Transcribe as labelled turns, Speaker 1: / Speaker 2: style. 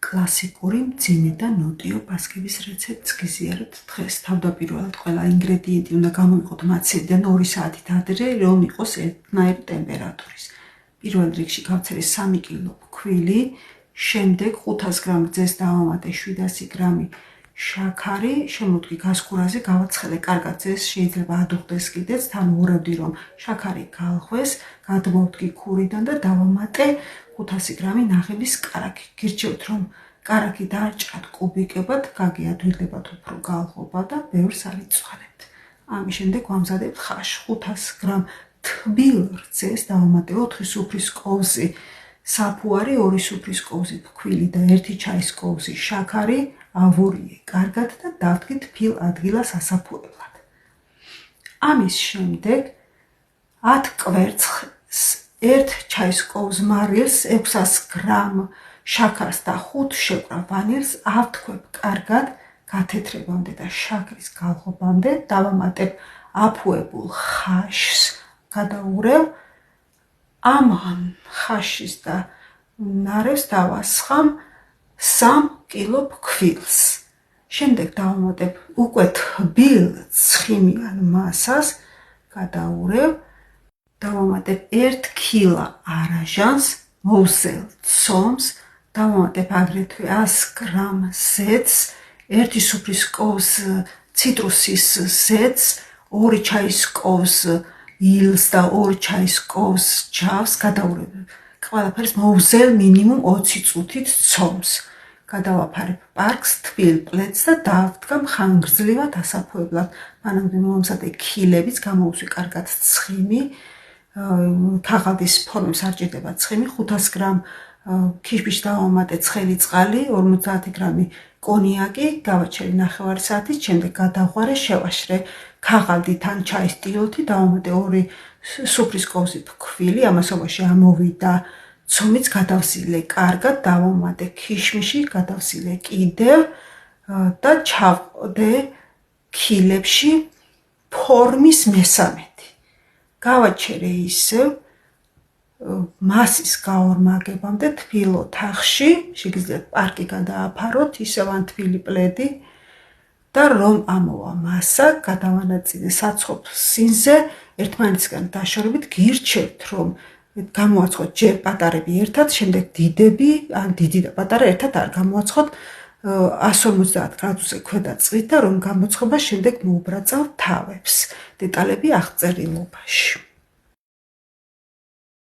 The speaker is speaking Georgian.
Speaker 1: კლასიკური მძიმე და ნოტიო პასკების რეცეპტს გიზიარებთ დღეს. თავდაპირველად ყველა ინგრედიენტი უნდა გამოვიყოთ მაცედან 2 საათით ადრე, რომ იყოს ერთნაირი ტემპერატურის. პირველ რიგში გავცერე 3 კილო ფქვილი, შემდეგ 500 გრამ რძეს დავამატე 700 გრამი შაქარი, შემოდგი გასკურაზე, გავაცხელე კარგად რძეს, შეიძლება ადუღდეს კიდეც, თან ვუყევდი რომ შაქარი გალღვეს, გადმოვდგი ქურიდან და დავამატე 500 გრამი ნაღების კარაქი. გირჩევთ რომ კარაქი დააჭრათ კუბიკებად, გაგიადვილდებათ უფრო გალღობა და ბევრს არ იწვანებთ. ამის შემდეგ ვამზადებთ ხაშ 500 გრამ თბილ რძეს, დავამატე 4 სუფრის კოვზი საფუარი, 2 სუფრის კოვზი ფქვილი და 1 ჩაის კოვზი შაქარი, ავურიე კარგად და დავდგე თბილ ადგილას ასაფუებლად. ამის შემდეგ 10 კვერცხს, 1 ჩაის კოვზ მარილს, 600 გრამ შაქარს და 5 შეკვრა ვანილს ავთქვებ კარგად გათეთრებამდე და შაქრის გალღობამდე, დავამატებ აფუებულ ხაშს, გადავურევ, ამ ხაშის და ნარევს დავასხამ 3 კილო ფქვილს. შემდეგ დავამატებ უკვე თბილ ცხიმიან მასას, გადავურევ, დავამატებ 1 კილა არაჟანს, მოვსელ ცომს, დავამატებ აგრეთვე 100 გრამ ზეთს, 1 სუფრის კოვს ციტრუსის ზეთს, 2 ჩაის კოვს ილს და 2 ჩაის კოვს ჯავს, გადავურევ. ყველაფერს მოვზელ მინიმუმ 20 წუთით ცომს. გადავაფარებ პარკს, თბილ პლედს და დავდგა ხანგრძლივად ასაფუებლად. მანამდე მომამზადე ქილებიც, გამოვუსვი კარგად ცხიმი, ქაღალდის ფორმებს არ ჭირდება ცხიმი, 500 გრამ ქიშბიში დავამატე ცხელი წყალი, 50 გრამი კონიაკი, გავაჩერე 9 საათის, შემდეგ გადაღვარე, შევაშრე ქაღალდით ან ჩაის ტილოთი, დავამატე 2 სუფრის კოვზი ფქვილი, ამასობაში ამოვიდა ცომიც, გადავსილე კარგად, დავამატე ქიშმიში, გადავსილე კიდევ და ჩავყდე ქილებში ფორმის მესამედი. გავაჩერე ისევ მასის გაორმაგებამდე თბილ ოთახში, შეგიძლიათ პარკი გადააფაროთ, ისევ ან თბილი პლედი და რომ ამოვა მასა, გადავანაწილე საცხობ სინზე, ერთმანეთისგან დაშორებით, გირჩევთ რომ გამოაცხოთ ჯერ პატარები ერთად, შემდეგ დიდები, ან დიდი და პატარა ერთად არ გამოაცხოთ 150 გრადუსზე ქვედა წვით და რომ გამოცხობა შემდეგ მოუბრაწავ თავებს. დეტალები აღწერილობაში.